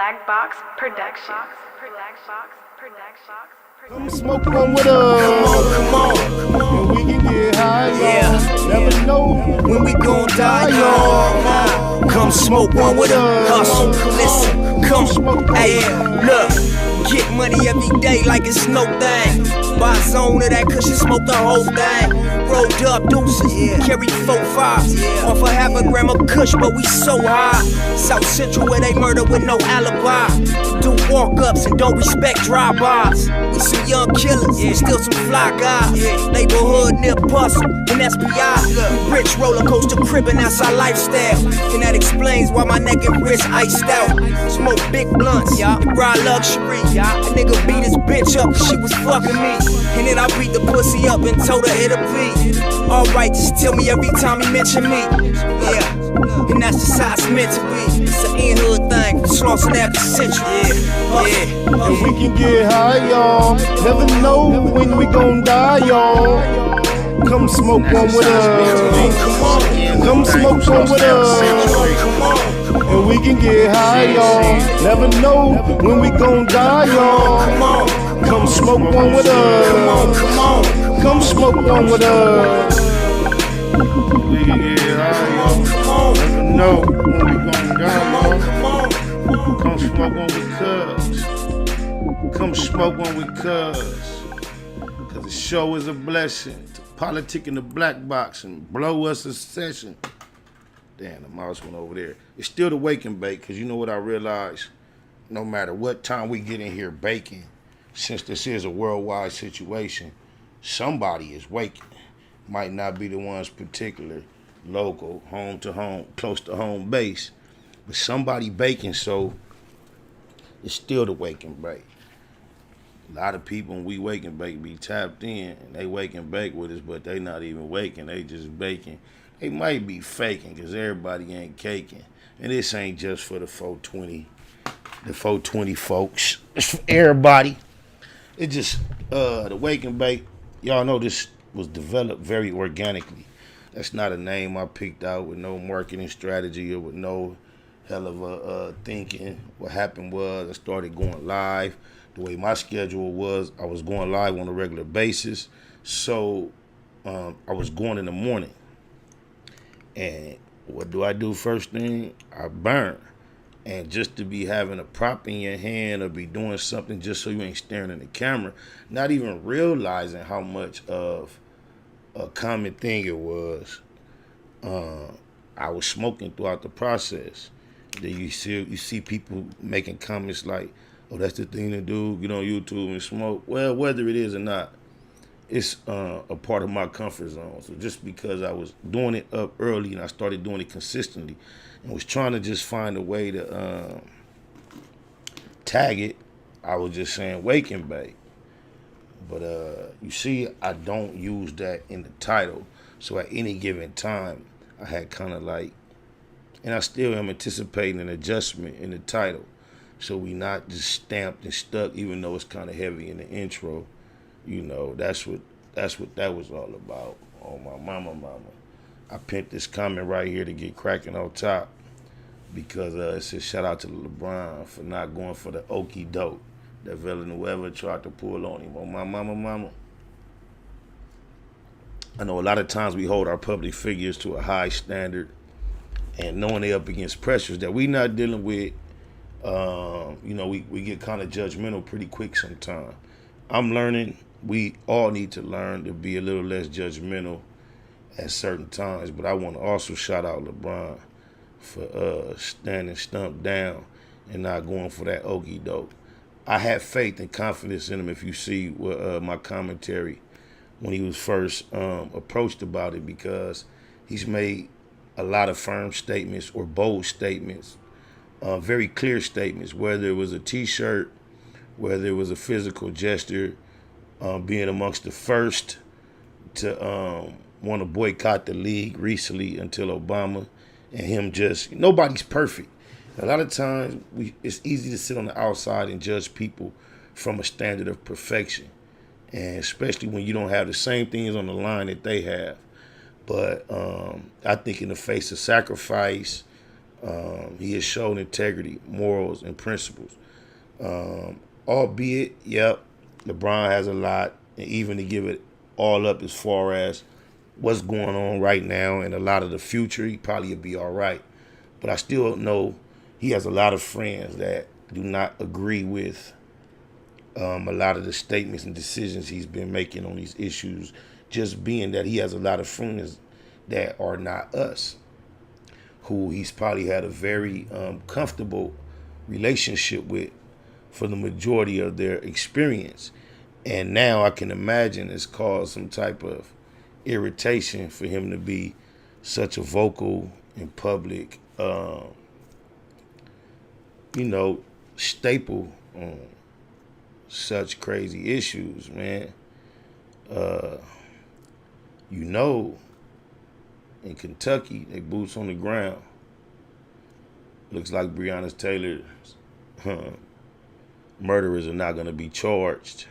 Black Box Productions. Come smoke one with us. Come on. And we can get high, y'all. Never know when we gon' die, y'all. Come smoke one with us. Listen, come smoke. Hey, look, get money every day like it's no thing. Buy a zone of that cushion, smoke the whole thing. Rolled up deuces, carry 4-5. Off a half a gram of kush, but we so high. South Central where they murder with no alibi. Do walk-ups and don't respect drive-bys. We some young killers, still some fly guys. Neighborhood near Bustle and SPI. We rich roller coaster cribbing, that's our lifestyle. And that explains why my neck and wrist iced out. Smoke big blunts, ride luxury. A nigga beat his bitch up cause she was fucking me. And then I beat the pussy up and told her it'll be alright, just tell me every time he mention me. Yeah, and that's just how it's meant to be. It's an in-hood thing, Slauson after century. And we can get high, y'all. Never know when we gon' die, y'all. Come smoke one with us. Come smoke one with us. And we can get high, y'all. Never know when we gon' die, y'all. Come smoke one with us. Come smoke one with us. We can get high, y'all. Never know when we gon' die, y'all. Come smoke one with cuz. Come smoke one with cuz. Cause the show is a blessing. To politic in the black box and blow us a session. Damn, the mouse went over there. It's still the wake and bake, cause you know what I realized? No matter what time we get in here baking, since this is a worldwide situation, somebody is waking. Might not be the ones particular, local, home to home, close to home base, but somebody baking, so it's still the wake and bake. A lot of people when we wake and bake be tapped in, and they wake and bake with us, but they not even waking, they just baking. They might be faking, because everybody ain't caking. And this ain't just for the 420 folks. It's for everybody. It just, the wake and bake, y'all know this was developed very organically. That's not a name I picked out with no marketing strategy or with no hell of a thinking. What happened was I started going live. The way my schedule was, I was going live on a regular basis. So I was going in the morning. And what do I do first thing? I burn. And just to be having a prop in your hand or be doing something just so you ain't staring in the camera, not even realizing how much of a common thing it was. I was smoking throughout the process. Then you see people making comments like, oh, that's the thing to do, get on YouTube and smoke. Well, whether it is or not, it's a part of my comfort zone. So just because I was doing it up early and I started doing it consistently and was trying to just find a way to tag it, I was just saying wake and bake. But you see, I don't use that in the title. So at any given time, I had kind of like, and I still am anticipating an adjustment in the title. So we not just stamped and stuck, even though it's kind of heavy in the intro. You know, that's what that was all about. Oh, my mama. I pinned this comment right here to get cracking on top because it says shout out to Labron for not going for the okie doke that Villanueva tried to pull on him. Oh, my mama. I know a lot of times we hold our public figures to a high standard and knowing they're up against pressures that we not dealing with, we get kind of judgmental pretty quick sometimes. I'm learning. We all need to learn to be a little less judgmental at certain times. But I want to also shout out LeBron for standing stumped down and not going for that okie doke. I had faith and confidence in him. If you see my commentary when he was first approached about it, because he's made a lot of firm statements or bold statements, very clear statements, whether it was a T-shirt, whether it was a physical gesture, being amongst the first to want to boycott the league recently until Obama, and him just, nobody's perfect. A lot of times it's easy to sit on the outside and judge people from a standard of perfection, and especially when you don't have the same things on the line that they have. But I think in the face of sacrifice, He has shown integrity, morals, and principles. Albeit, yep, LeBron has a lot, and even to give it all up as far as what's going on right now and a lot of the future, he probably would be all right. But I still know he has a lot of friends that do not agree with a lot of the statements and decisions he's been making on these issues, just being that he has a lot of friends that are not us, who he's probably had a very comfortable relationship with for the majority of their experience. And now I can imagine it's caused some type of irritation for him to be such a vocal and public, staple on such crazy issues, man. In Kentucky, they boots on the ground. Looks like Breonna Taylor's murderers are not going to be charged.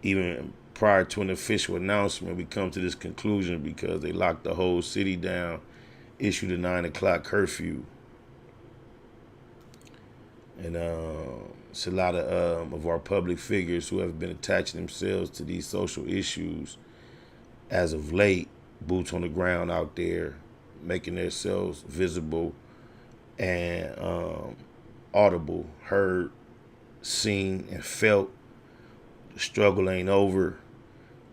Even prior to an official announcement, we come to this conclusion because they locked the whole city down, issued a 9 o'clock curfew. And it's a lot of our public figures who have been attaching themselves to these social issues as of late, boots on the ground out there, making themselves visible and audible, heard, seen, and felt. The struggle ain't over.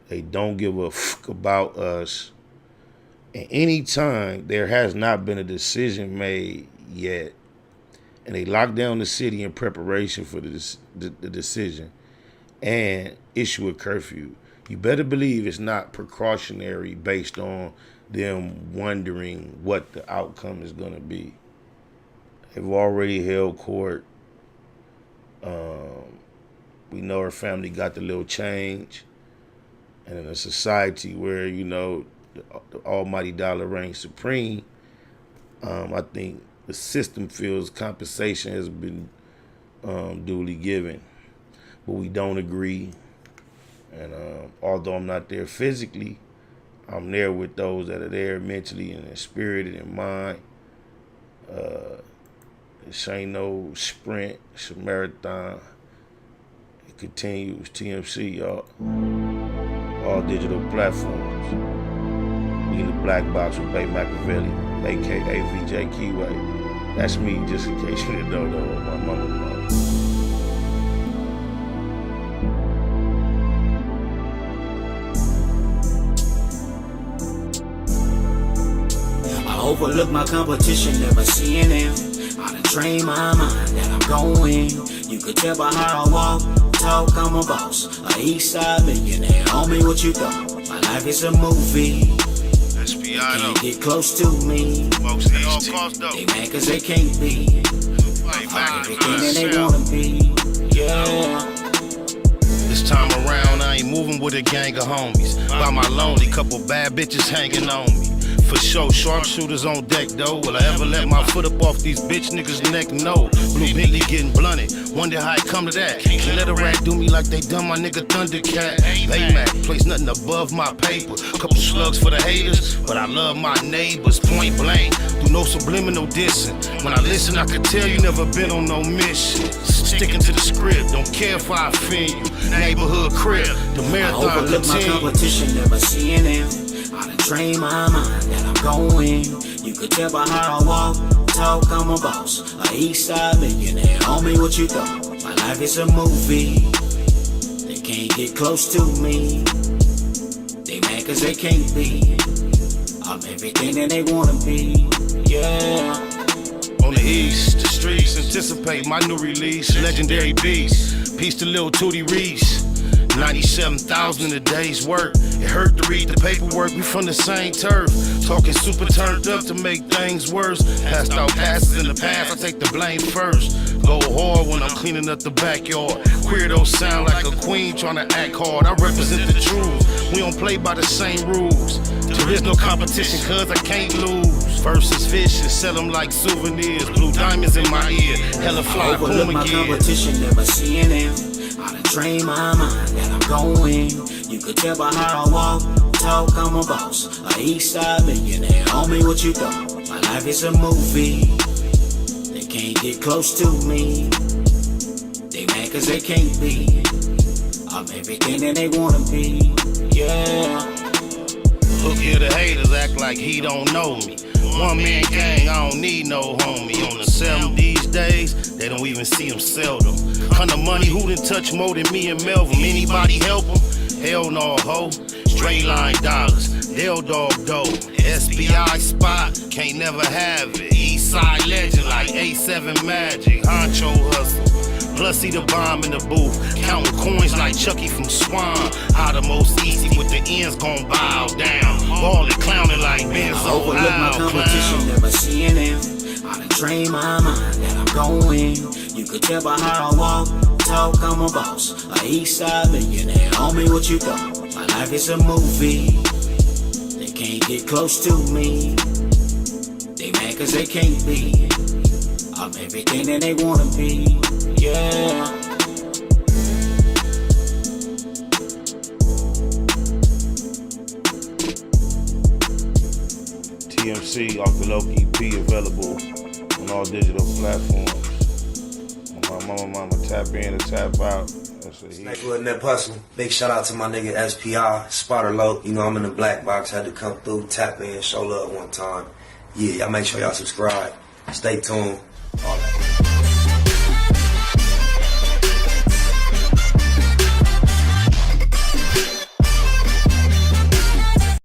They don't give a fuck about us. And anytime there has not been a decision made yet, and they lock down the city in preparation for the decision and issue a curfew, you better believe it's not precautionary based on them wondering what the outcome is going to be. They've already held court. We know her family got the little change. And in a society where, the almighty dollar reigns supreme, I think the system feels compensation has been duly given. But we don't agree. And although I'm not there physically, I'm there with those that are there mentally and in spirit and in mind. This ain't no sprint, it's a marathon. It continues. TMC, y'all. All digital platforms. We in the black box with Bay Machiavelli, aka VJ Keyway. That's me, just in case you didn't know, though, my mama. Overlook my competition, never seeing them. I done train my mind that I'm going. You could tell by how I walk, talk, I'm a boss. A east side millionaire, homie, what you thought? My life is a movie. You can't get close to me. They mad cause they can't be. Everything that they wanna be. Yeah. This time around, I ain't moving with a gang of homies. By my lonely, couple bad bitches hanging on me. For sure, sharpshooters on deck though. Will I ever let my foot up off these bitch niggas' neck? No. Blue Bentley getting blunted. Wonder how it come to that. Can't let a rat do me like they done my nigga Thundercat. They mad, place nothing above my paper. Couple slugs for the haters, but I love my neighbors. Point blank, do no subliminal dissing. When I listen, I could tell you never been on no mission. Sticking to the script, don't care if I offend you. Neighborhood crib, the marathon I overlook my competition, never seeing them. I done train my mind that I'm going. You could tell by how I walk, talk, I'm a boss. A east side millionaire, homie, what you thought? My life is a movie. They can't get close to me. They mad cause they can't be. I'm everything that they wanna be. Yeah. On the east, the streets anticipate my new release. Legendary beast. Peace to Lil Tootie Reese. 97,000 in a day's work. It hurt to read the paperwork, we from the same turf. Talking super turned up to make things worse. Passed out passes in the past, I take the blame first. Go hard when I'm cleaning up the backyard. Queerdos sound like a queen trying to act hard. I represent the truth, we don't play by the same rules. There is no competition cause I can't lose. Versus vicious, sell them like souvenirs. Blue diamonds in my ear, hella fly, overlook boom my again. competition, never seeing them. I done train my mind that I'm going. You could tell by how I walk, talk, I'm a boss. A east side millionaire, homie, what you thought? life is a movie. They can't get close to me. They mad cause they can't be. I'm everything that they wanna be. Yeah. Look here, the haters act like he don't know me. One man gang, I don't need no homie. On the 7 these days, they don't even see him seldom. Kind of money, who done touch more than me and Melvin? Anybody help him? Hell no, ho. Straight line dollars, they'll dog dough. SBI spot, can't never have it. Eastside legend like A7 Magic. Honcho hustle. Plus see the bomb in the booth, counting coins like Chucky from Swan. How the most easy with the ends gon' bow down. Ballin' clowning like Benzo. I overlook my competition, never seeing them. I done trained my mind that I'm going. You could tell by how I walk, talk, I'm a boss. A Eastside millionaire, homie, what you thought? My life is a movie. They can't get close to me. They mad cause they can't be. I'm everything that they wanna be. Yeah. TMC off the Loki EP available on all digital platforms. Mama, tap in and tap out. That's a hit. Next Nip Hustle. Big shout out to my nigga SPI, Spotter Low. You know I'm in the black box, had to come through, tap in, show love one time. Yeah, y'all make sure y'all subscribe. Stay tuned.